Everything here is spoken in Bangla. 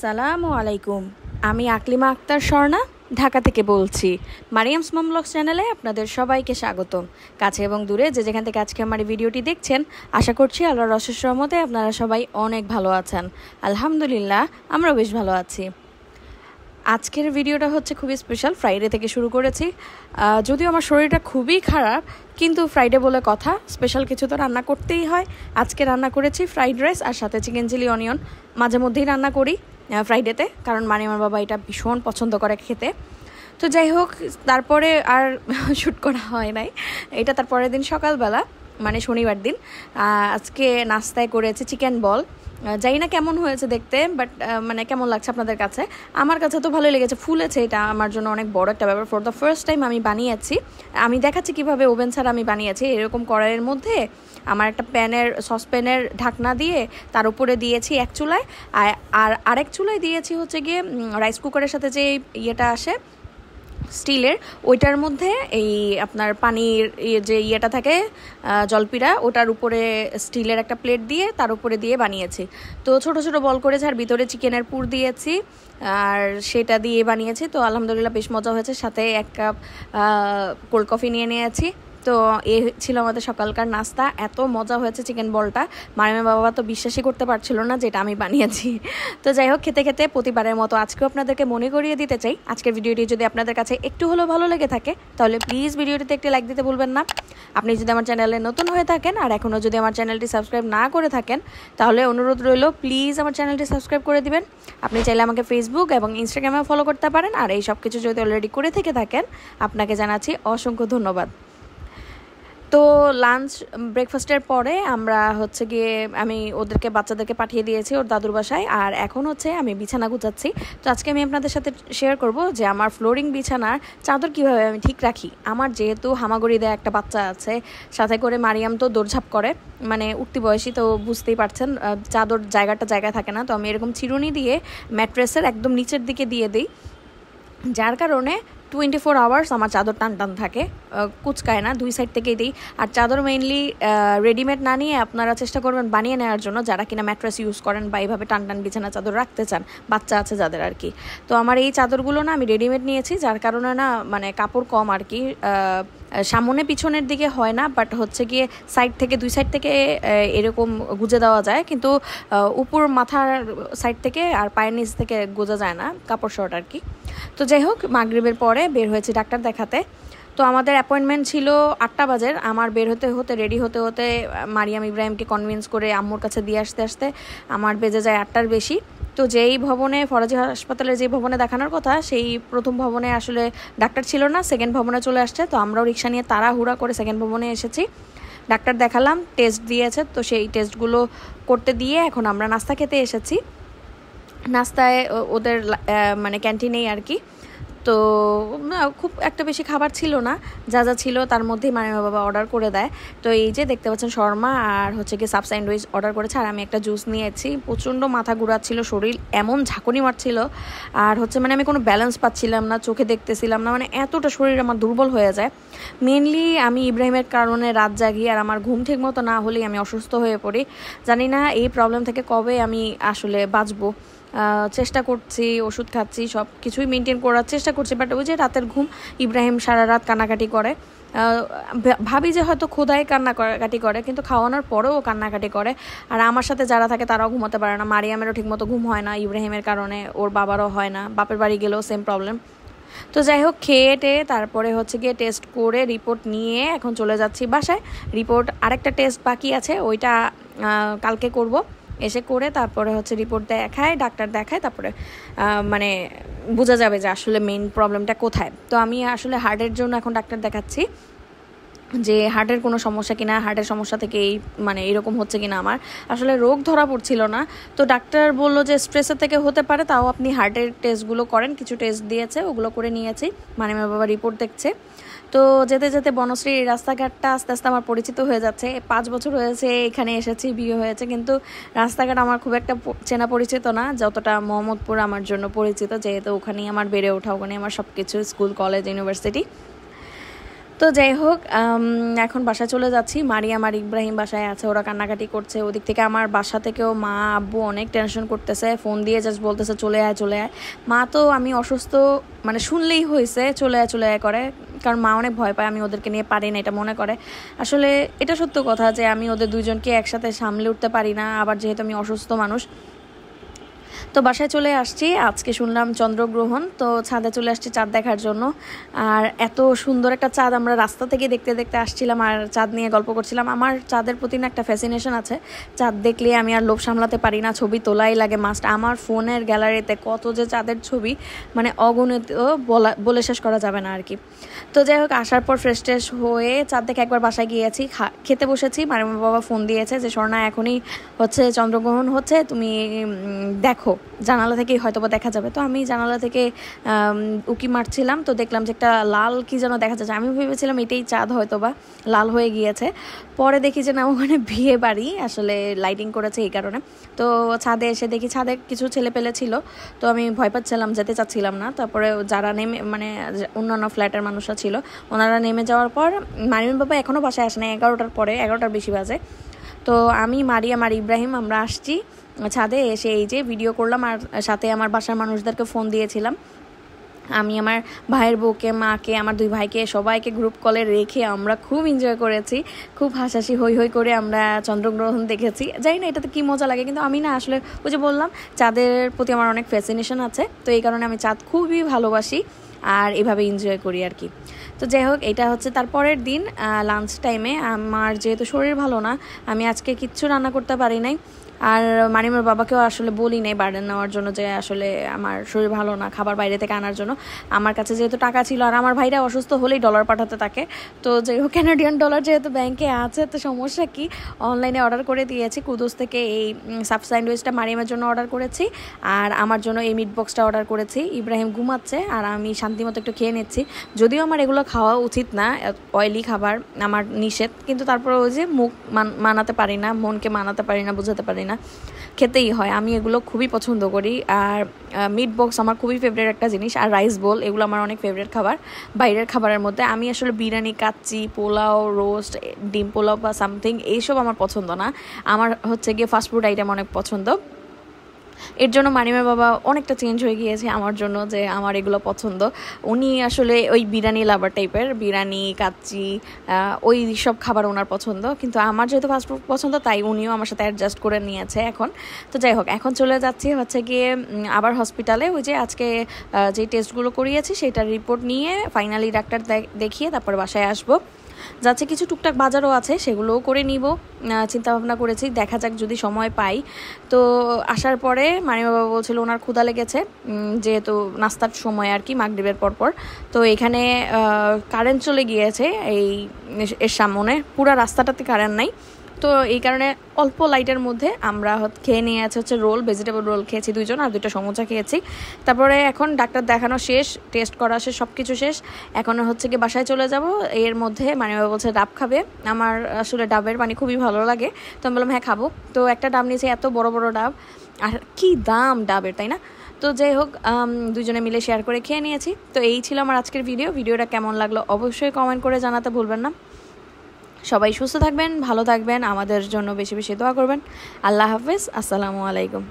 আসসালামু আলাইকুম। আমি আকলিমা আক্তার স্বর্ণা ঢাকা থেকে বলছি। মারিয়ামস মম ব্লগস চ্যানেলে আপনাদের সবাইকে স্বাগতম। কাছে এবং দূরে যে যেখান থেকে আজকে আমার ভিডিওটি দেখছেন, আশা করছি আল্লাহর অশেষ রহমতে আপনারা সবাই অনেক ভালো আছেন। আলহামদুলিল্লাহ, আমরাও বেশ ভালো আছি। আজকের ভিডিওটা হচ্ছে খুবই স্পেশাল। ফ্রাইডে থেকে শুরু করেছি। যদিও আমার শরীরটা খুবই খারাপ, কিন্তু ফ্রাইডে বলে কথা, স্পেশাল কিছু তো রান্না করতেই হয়। আজকে রান্না করেছি ফ্রাইড রাইস আর সাথে চিকেন চিলি অনিয়ন। মাঝে মধ্যেই রান্না করি ফ্রাইডেতে, কারণ আমার বাবা এটা ভীষণ পছন্দ করে খেতে। তো যাই হোক, তারপরে আর শ্যুট করা হয় নাই। এটা তার পরের দিন সকালবেলা, মানে শনিবার দিন। আজকে নাস্তায় করেছে চিকেন বল। জানি না কেমন হয়েছে দেখতে, বাট মানে কেমন লাগছে আপনাদের কাছে। আমার কাছে তো ভালোই লেগেছে, ফুলেছে। এটা আমার জন্য অনেক বড় একটা ব্যাপার। ফর দ্য ফার্স্ট টাইম আমি বানিয়েছি। আমি দেখাচ্ছি কীভাবে ওভেন ছাড়া আমি বানিয়েছি। এরকম কড়াইয়ের মধ্যে আমার একটা সসপ্যানের ঢাকনা দিয়ে তার উপরে দিয়েছি এক চুলায়, আর আরেক চুলায় দিয়েছি হচ্ছে গিয়ে রাইস কুকারের সাথে যে ইয়েটা আসে স্টিলের, ওইটার মধ্যে এই আপনার পানির যে ইয়েটা থাকে জলপিড়া, ওটার উপরে স্টিলের একটা প্লেট দিয়ে তার উপরে দিয়ে বানিয়েছি। তো ছোট ছোট বল করেছি, আর ভিতরে চিকেনের পুর দিয়েছি, আর সেটা দিয়ে বানিয়েছি। তো আলহামদুলিল্লাহ বেশ মজা হয়েছে। সাথে 1 কাপ কোল্ড কফি নিয়ে নিয়েছি। তো এ ছিল আমাদের সকালকার নাস্তা। এত মজা হয়েছে চিকেন বলটা, মারিয়ামের বাবা তো বিশ্বাসই করতে পারছিল না যেটা আমি বানিয়েছি। তো যাই হোক, খেতে খেতে প্রতিবারের মতো আজকেও আপনাদেরকে মনে করিয়ে দিতে চাই, আজকের ভিডিওটি যদি আপনাদের কাছে একটু হলেও ভালো লেগে থাকে, তাহলে প্লিজ ভিডিওটিতে একটি লাইক দিতে ভুলবেন না। আপনি যদি আমার চ্যানেলে নতুন হয়ে থাকেন আর এখনও যদি আমার চ্যানেলটি সাবস্ক্রাইব না করে থাকেন, তাহলে অনুরোধ রইল প্লিজ আমার চ্যানেলটি সাবস্ক্রাইব করে দিবেন। আপনি চাইলে আমাকে ফেসবুক এবং ইনস্টাগ্রামেও ফলো করতে পারেন। আর এই সব কিছু যদি অলরেডি করে থেকে থাকেন, আপনাকে জানাচ্ছি অসংখ্য ধন্যবাদ। তো লাঞ্চ ব্রেকফাস্টের পরে আমরা হচ্ছে গিয়ে আমি বাচ্চাদেরকে পাঠিয়ে দিয়েছি ওর দাদুর বাসায়। আর এখন হচ্ছে আমি বিছানা গুছাচ্ছি। তো আজকে আমি আপনাদের সাথে শেয়ার করব যে আমার ফ্লোরিং বিছানার চাদর কিভাবে আমি ঠিক রাখি। আমার যেহেতু হামাগুড়ি দেয়া একটা বাচ্চা আছে, সাথে করে মারিয়াম তো দৌড়ঝাঁপ করে, মানে উঠতি বয়সী, তো বুঝতেই পারছেন চাদর জায়গায় থাকে না। তো আমি এরকম চিরুনি দিয়ে ম্যাট্রেসের একদম নিচের দিকে দিয়ে দিই, যার কারণে 24 আওয়ার্স আমার চাদর টান থাকে, কুচকায় না। 2 সাইড থেকেই দিই। আর চাদর মেইনলি রেডিমেড না নিয়ে আপনারা চেষ্টা করবেন বানিয়ে নেওয়ার জন্য, যারা কিনা ম্যাট্রেস ইউজ করেন বা এইভাবে টান বিছানা চাদর রাখতে চান, বাচ্চা আছে যাদের আর কি। তো আমার এই চাদরগুলো না আমি রেডিমেড নিয়েছি, যার কারণে না মানে কাপড় কম আর কি। সামনে পিছনের দিকে হয় না, বাট হচ্ছে গিয়ে দুই সাইড থেকে এরকম গুজে দেওয়া যায়, কিন্তু উপর মাথার সাইড থেকে আর পায়ের নিচ থেকে গোজা যায় না, কাপড় শর্ট আর কি। তো যাই হোক, মাগরিবের পরে বের হয়েছি ডাক্তার দেখাতে। তো আমাদের অ্যাপয়েন্টমেন্ট ছিল 8টা বাজে। আমার বের হতে রেডি হতে মারিয়াম ইব্রাহিমকে কনভিন্স করে আম্মুর কাছে দিয়ে আসতে আমার বেজে যায় 8টার বেশি। তো যেই ভবনে, ফরাজি হাসপাতালের যে ভবনে দেখানোর কথা, সেই প্রথম ভবনে আসলে ডাক্তার ছিল না, সেকেন্ড ভবনে চলে আসছে। তো আমরাও রিক্সা নিয়ে তাড়াহুড়া করে সেকেন্ড ভবনে এসেছি। ডাক্তার দেখালাম, টেস্ট দিয়েছে। তো সেই টেস্টগুলো করতে দিয়ে এখন আমরা নাস্তা খেতে এসেছি। নাস্তায় ওদের মানে ক্যান্টিনেই আর কি। তো খুব একটা বেশি খাবার ছিল না, যা ছিল তার মধ্যেই মারিয়ামের বাবা অর্ডার করে দেয়। তো এই যে দেখতে পাচ্ছেন শর্মা আর হচ্ছে কি সাব স্যান্ডউইচ অর্ডার করেছে, আর আমি একটা জুস নিয়েছি। প্রচণ্ড মাথা ঘুরাচ্ছিল, শরীর এমন ঝাঁকুনি মারছিল, আর হচ্ছে মানে আমি কোনো ব্যালেন্স পাচ্ছিলাম না, চোখে দেখতেছিলাম না, মানে এতটা শরীর আমার দুর্বল হয়ে যায়। মেনলি আমি ইব্রাহিমের কারণে রাত জাগি, আর আমার ঘুম ঠিক মতো না হলেই আমি অসুস্থ হয়ে পড়ি। জানি না এই প্রবলেম থেকে কবে আমি আসলে বাঁচবো। চেষ্টা করছি, ওষুধ খাচ্ছি, সব কিছুই মেনটেন করার চেষ্টা করছি, বাট ওই যে রাতের ঘুম। ইব্রাহিম সারা রাত কান্নাকাটি করে। ভাবি যে হয়তো ক্ষুধায় কান্নাকাটি করে, কিন্তু খাওয়ানোর পরেও ও কান্নাকাটি করে। আর আমার সাথে যারা থাকে তারাও ঘুমাতে পারে না। মারিয়ামেরও ঠিকমতো ঘুম হয় না ইব্রাহিমের কারণে, ওর বাবারও হয় না, বাপের বাড়ি গেলেও সেম প্রবলেম। তো যাই হোক, খেয়ে তারপরে হচ্ছে গিয়ে টেস্ট করে রিপোর্ট নিয়ে এখন চলে যাচ্ছি বাসায়। রিপোর্ট আরেকটা টেস্ট বাকি আছে, ওইটা কালকে করব। এসে করে তারপরে হচ্ছে রিপোর্ট ডাক্তার দেখায়, তারপরে মানে বোঝা যাবে যে আসলে মেইন প্রবলেমটা কোথায়। তো আমি আসলে হার্টের জন্য এখন ডাক্তার দেখাচ্ছি, যে হার্টের কোনো সমস্যা কিনা, হার্টের সমস্যা থেকে মানে এরকম হচ্ছে কিনা। আমার আসলে রোগ ধরা পড়ছিল না। তো ডাক্তার বললো যে স্ট্রেসের থেকে হতে পারে, তাও আপনি হার্টের টেস্টগুলো করেন। কিছু টেস্ট দিয়েছে, ওগুলো করে নিয়েছি। মারিয়ামের বাবা রিপোর্ট দেখছে। তো যেতে বনশ্রী রাস্তাঘাটটা আস্তে আস্তে আমার পরিচিত হয়ে যাচ্ছে। 5 বছর হয়েছে এখানে এসেছি, বিয়ে হয়েছে, কিন্তু রাস্তাঘাট আমার খুব একটা চেনা পরিচিত না, যতটা মোহাম্মদপুর আমার জন্য পরিচিত, যেহেতু ওখানেই আমার বেড়ে ওঠা, ওখানে আমার সব কিছু, স্কুল, কলেজ, ইউনিভার্সিটি। তো যাই হোক, এখন বাসায় চলে যাচ্ছি। মারিয়াম আর ইব্রাহিম বাসায় আছে, ওরা কান্নাকাটি করছে। ওদিক থেকে আমার বাসা থেকেও মা আব্বু অনেক টেনশন করতেছে, ফোন দিয়ে জাস্ট বলতেছে চলে আয় চলে আয়। মা তো আমি অসুস্থ মানে শুনলেই হয়েছে চলে আয় করে, কারণ মা অনেক ভয় পায় আমি ওদেরকে নিয়ে পারি না, এটা মনে করে। আসলে এটা সত্য কথা যে আমি ওদের দুজনকে একসাথে সামলে উঠতে পারি না, আবার যেহেতু আমি অসুস্থ মানুষ। তো বাসায় চলে আসছি, আজকে শুনলাম চন্দ্রগ্রহণ, তো ছাদে চলে আসছি চাঁদ দেখার জন্য। আর এত সুন্দর একটা চাঁদ আমরা রাস্তা থেকে দেখতে দেখতে আসছিলাম আর চাঁদ নিয়ে গল্প করছিলাম। আমার চাঁদের প্রতি না একটা ফ্যাসিনেশন আছে, চাঁদ দেখলে আমি আর লোভ সামলাতে পারি না, ছবি তোলাই লাগে মাস্ট। আমার ফোনের গ্যালারিতে কত যে চাঁদের ছবি মানে অগণিত, বলে শেষ করা যাবে না আর কি। তো যাই হোক, আসার পর ফ্রেশ ট্রেশ হয়ে চাঁদ দেখে একবার বাসায় গিয়েছি, খেতে বসেছি। মারিয়ামের বাবা ফোন দিয়েছে যে স্বর্ণা এখনই হচ্ছে চন্দ্রগ্রহণ হচ্ছে, তুমি দেখো, জানালা থেকেই হয়তো বা দেখা যাবে। তো আমি জানালা থেকে উকি মারছিলাম, তো দেখলাম যে একটা লাল কি যেন দেখা যাচ্ছে। আমি ভেবেছিলাম এটাই চাঁদ, হয়তো বা লাল হয়ে গিয়েছে। পরে দেখি যে না, ওখানে বিয়ে বাড়ি আসলে লাইটিং করেছে এই কারণে। তো ছাদে এসে দেখি ছাদে কিছু ছেলে পেলে ছিল, তো আমি ভয় পাচ্ছিলাম, যেতে চাচ্ছিলাম না। তারপরে যারা নেমে মানে অন্যান্য ফ্ল্যাটের মানুষরা ছিল, ওনারা নেমে যাওয়ার পর মারিয়াম বাবা এখনও বাসায় আসে না, 11টার পরে, 11টার বেশি বাজে। তো আমি মারিয়াম আর ইব্রাহিম আমরা আসছি ছাদে, এসে এই যে ভিডিও করলাম আর সাথে আমার বাসার মানুষদেরকে ফোন দিয়েছিলাম। আমি আমার ভাইয়ের বউকে, মাকে, আমার 2 ভাইকে সবাইকে গ্রুপ কলে রেখে আমরা খুব এনজয় করেছি, খুব হাসাহাসি হই হই করে আমরা চন্দ্রগ্রহণ দেখেছি। জানি না এটাতে কী মজা লাগে, কিন্তু আমি না আসলে ওই যে বললাম চাঁদের প্রতি আমার অনেক ফ্যাসিনেশন আছে, তো এই কারণে আমি চাঁদ খুবই ভালোবাসি আর এভাবে এনজয় করি আর কি। তো যাই হোক, এটা হচ্ছে তারপরের দিন লাঞ্চ টাইমে। আমার যেহেতু শরীর ভালো না, আমি আজকে কিচ্ছু রান্না করতে পারি নাই। আর মারিমের বাবাকেও আসলে বলি নাই বার্ডেন নেওয়ার জন্য, যে আসলে আমার শরীর ভালো না, খাবার বাইরে থেকে আনার জন্য। আমার কাছে যেহেতু টাকা ছিল, আর আমার ভাইরা অসুস্থ হলেই ডলার পাঠাতে থাকে, তো যাই হোক ক্যানাডিয়ান ডলার যেহেতু ব্যাংকে আছে, তো সমস্যা কি, অনলাইনে অর্ডার করে দিয়েছি। কুদুস থেকে এই সাব স্যান্ডউইচটা মারিমের জন্য অর্ডার করেছি, আর আমার জন্য এই মিট বক্সটা অর্ডার করেছি। ইব্রাহিম ঘুমাচ্ছে আর আমি শান্তিমতো একটু খেয়ে নিচ্ছি। যদিও আমার এগুলো খাওয়া উচিত না, অয়েলি খাবার আমার নিষেধ, কিন্তু তারপরে ওই যে মুখ মানাতে পারি না, মনকে মানাতে পারি না, বোঝাতে পারি না, খেতেই হয়। আমি এগুলো খুবই পছন্দ করি। আর মিট বক্স আমার খুবই ফেভারিট একটা জিনিস, আর রাইস বোল, এগুলো আমার অনেক ফেভারিট খাবার বাইরের খাবারের মধ্যে। আমি আসলে বিরিয়ানি, কাচ্চি, পোলাও, রোস্ট, ডিম পোলাও বা সামথিং এইসব আমার পছন্দ না। আমার হচ্ছে গিয়ে ফাস্টফুড আইটেম অনেক পছন্দ। এর জন্য মারিমের বাবা অনেকটা চেঞ্জ হয়ে গিয়েছে আমার জন্য, যে আমার এগুলো পছন্দ। উনি আসলে ওই বিরিয়ানি লাভার টাইপের, বিরিয়ানি, কাচ্চি, ওই সব খাবার ওনার পছন্দ, কিন্তু আমার যেহেতু ফাস্টফুড পছন্দ তাই উনিও আমার সাথে অ্যাডজাস্ট করে নিয়েছে এখন। তো যাই হোক, এখন চলে যাচ্ছি হচ্ছে গিয়ে আবার হসপিটালে। ওই যে আজকে যে টেস্টগুলো করিয়েছি সেটার রিপোর্ট নিয়ে ফাইনালি ডাক্তার দেখিয়ে তারপরে বাসায় আসবো। যাচ্ছে কিছু টুকটাক বাজারও আছে, সেগুলোও করে নিব চিন্তা ভাবনা করেছি, দেখা যাক যদি সময় পাই। তো আসার পরে মারিমা বাবা বলছিল ওনার ক্ষুধা লেগেছে, যেহেতু নাস্তার সময় আর কি, মাগরিবের পরপর। তো এখানে কারেন্ট চলে গিয়েছে, এর সামনে পুরো রাস্তাটাতে কারেন্ট নাই, তো এই কারণে অল্প লাইটের মধ্যে আমরা খেয়ে নিয়ে আছে হচ্ছে রোল, ভেজিটেবল রোল খেয়েছি 2 জন, আর 2টা সমোসা খেয়েছি। তারপরে এখন ডাক্তার দেখানো শেষ, টেস্ট করা শেষ, সব কিছু শেষ। এখন হচ্ছে কি বাসায় চলে যাব। এর মধ্যে মানিবাবা বলছে ডাব খাবে, আমার আসলে ডাবের পানি খুবই ভালো লাগে, তো আমি বললাম হ্যাঁ খাবো। তো একটা ডাব নিয়েছি, এত বড় বড় ডাব, আর কি দাম ডাবের, তাই না? তো যাই হোক, 2 জনে মিলে শেয়ার করে খেয়ে নিয়েছি। তো এই ছিল আমার আজকের ভিডিওটা কেমন লাগলো অবশ্যই কমেন্ট করে জানাতে ভুলবেন না। সবাই সুস্থ থাকবেন, ভালো থাকবেন, আমাদের জন্য বেশি বেশি দোয়া করবেন। আল্লাহ হাফেজ, আসসালামু আলাইকুম।